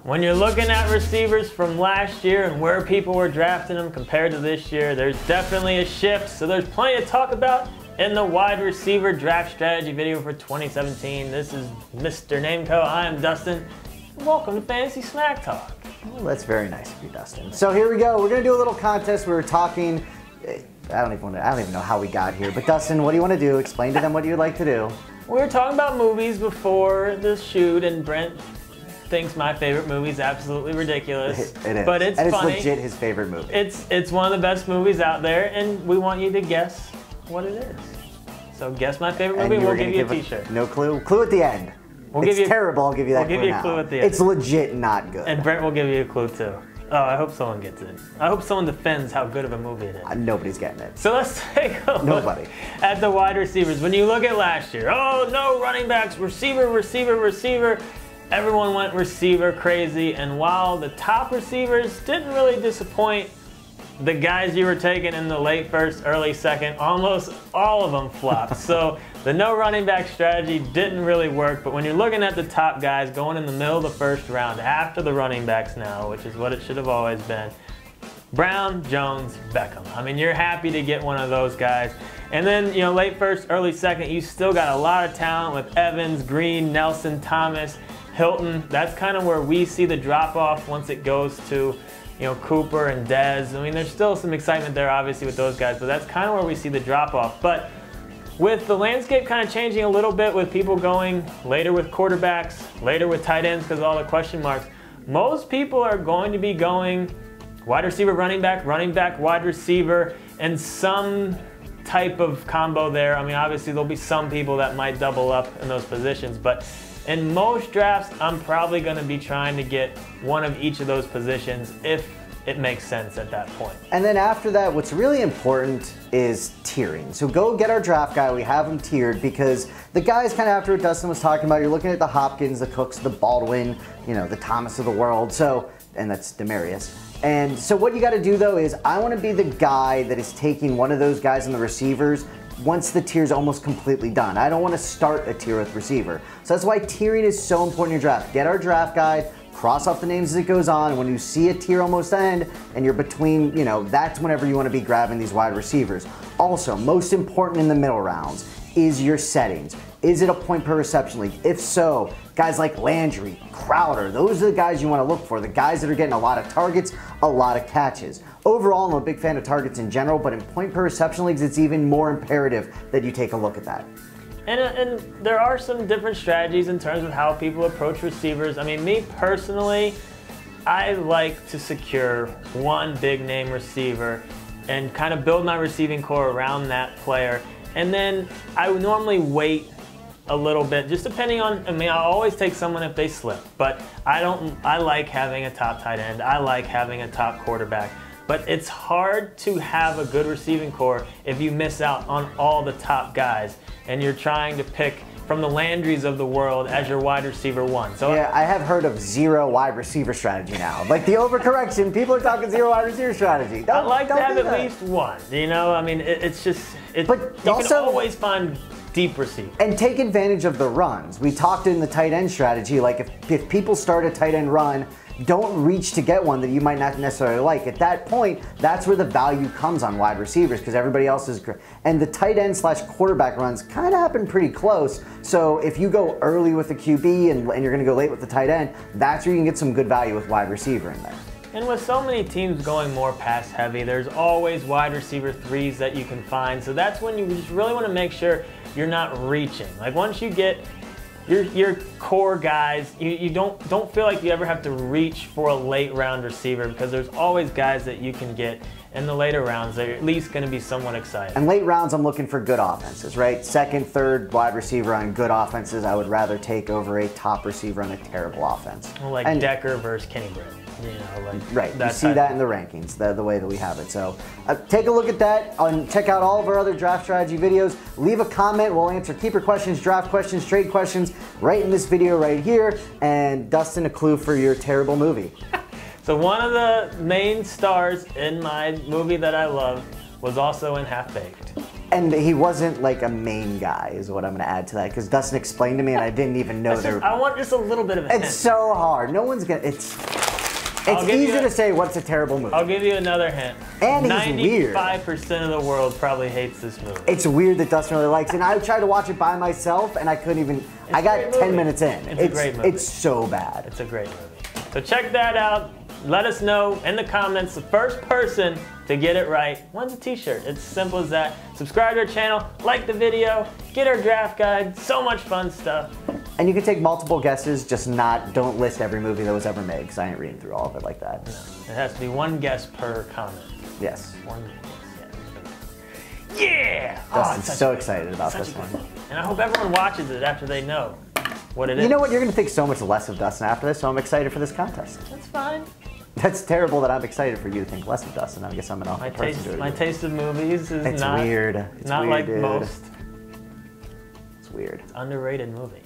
When you're looking at receivers from last year and where people were drafting them compared to this year, there's definitely a shift. So there's plenty to talk about in the wide receiver draft strategy video for 2017. This is Mr. Nameco. I am Dustin. Welcome to Fantasy Smack Talk. Well, that's very nice of you, Dustin. So here we go. We're gonna do a little contest. We were talking. I don't even know how we got here. But Dustin, what do you want to do? Explain to them what you'd like to do. We were talking about movies before the shoot, and Brent thinks my favorite movie is absolutely ridiculous. It is. But it's and funny. It's legit his favorite movie. It's one of the best movies out there, and we want you to guess what it is. So guess my favorite movie, and we'll give you a t-shirt. No clue? Clue at the end. It's terrible, I'll give you that clue now. We'll give you a clue at the end. It's legit not good. And Brent will give you a clue too. Oh, I hope someone gets it. I hope someone defends how good of a movie it is. Nobody's getting it. So let's take a look at the wide receivers. When you look at last year, oh no, running backs, receiver, receiver, receiver. Everyone went receiver crazy, and while the top receivers didn't really disappoint, the guys you were taking in the late first, early second, almost all of them flopped. So the no running back strategy didn't really work, but when you're looking at the top guys going in the middle of the first round after the running backs now, which is what it should have always been, Brown, Jones, Beckham. I mean, you're happy to get one of those guys. And then, you know, late first, early second, you still got a lot of talent with Evans, Green, Nelson, Thomas, Hilton. That's kind of where we see the drop-off once it goes to, you know, Cooper and Dez. I mean, there's still some excitement there, obviously, with those guys, but that's kind of where we see the drop-off. But with the landscape kind of changing a little bit, with people going later with quarterbacks, later with tight ends because of all the question marks, most people are going to be going wide receiver, running back, wide receiver, and some type of combo there. I mean, obviously, there'll be some people that might double up in those positions, but in most drafts, I'm probably going to be trying to get one of each of those positions if it makes sense at that point. And then after that, what's really important is tiering. So go get our draft guide. We have them tiered because the guys kind of after what Dustin was talking about, you're looking at the Hopkins, the Cooks, the Baldwin, you know, the Thomas of the world. So, and that's Demarius. And so what you got to do though is I want to be the guy that is taking one of those guys in the receivers once the tier's almost completely done. I don't want to start a tier with receiver. So that's why tiering is so important in your draft. Get our draft guide, cross off the names as it goes on, and when you see a tier almost end and you're between, you know, that's whenever you want to be grabbing these wide receivers. Also, most important in the middle rounds is your settings. Is it a point per reception league? If so, guys like Landry, Crowder, those are the guys you want to look for. The guys that are getting a lot of targets, a lot of catches. Overall, I'm a big fan of targets in general, but in point per reception leagues, it's even more imperative that you take a look at that. And there are some different strategies in terms of how people approach receivers. I mean, me personally, I like to secure one big name receiver and kind of build my receiving core around that player. And then I would normally wait a little bit, just depending on, I mean, I'll always take someone if they slip, but I like having a top tight end. I like having a top quarterback. But it's hard to have a good receiving core if you miss out on all the top guys and you're trying to pick from the Landrys of the world as your wide receiver one. So yeah, I have heard of zero wide receiver strategy now. Like the overcorrection, people are talking zero wide receiver strategy. I like to have at least one, you know? I mean, it's just, but you can always find deep receiver. And take advantage of the runs. We talked in the tight end strategy, like if people start a tight end run, don't reach to get one that you might not necessarily like. At that point, that's where the value comes on wide receivers because everybody else is great. And the tight end slash quarterback runs kind of happen pretty close. So if you go early with the QB and you're going to go late with the tight end, that's where you can get some good value with wide receiver in there. And with so many teams going more pass heavy, there's always wide receiver threes that you can find. So that's when you just really want to make sure you're not reaching. Like once you get your core guys, you don't feel like you ever have to reach for a late round receiver because there's always guys that you can get in the later rounds that are at least going to be somewhat exciting. And late rounds, I'm looking for good offenses, right? Second, third wide receiver on good offenses, I would rather take over a top receiver on a terrible offense. Well, like Decker versus Kenny Britt. You know, like right, you see that in the rankings, the way that we have it. So take a look at that and check out all of our other draft strategy videos. Leave a comment. We'll answer keeper questions, draft questions, trade questions right in this video right here. And Dustin, a clue for your terrible movie. So one of the main stars in my movie that I love was also in Half Baked. And he wasn't like a main guy, is what I'm going to add to that, because Dustin explained to me and I didn't even know there. I want just a little bit of a hint. It's so hard. No one's gonna. It's easy to say what's a terrible movie. I'll give you another hint. And he's weird. 95% of the world probably hates this movie. It's weird that Dustin really likes it. And I tried to watch it by myself and I couldn't even. I got 10 minutes in. It's a great movie. It's so bad. It's a great movie. So check that out. Let us know in the comments. The first person to get it right wins a t-shirt. It's simple as that. Subscribe to our channel, like the video, get our draft guide. So much fun stuff. And you can take multiple guesses, just don't list every movie that was ever made, because I ain't reading through all of it like that. No, it has to be one guess per comment. Yes. One guess, yeah. Dustin's so excited about this one. And I hope everyone watches it after they know what it is. You know what? You're going to think so much less of Dustin after this, so I'm excited for this contest. That's fine. That's terrible that I'm excited for you to think less of Dustin. I guess I'm an awful person to it. My taste of movies is weird. It's not weird, like dude. most. It's weird. It's an underrated movie.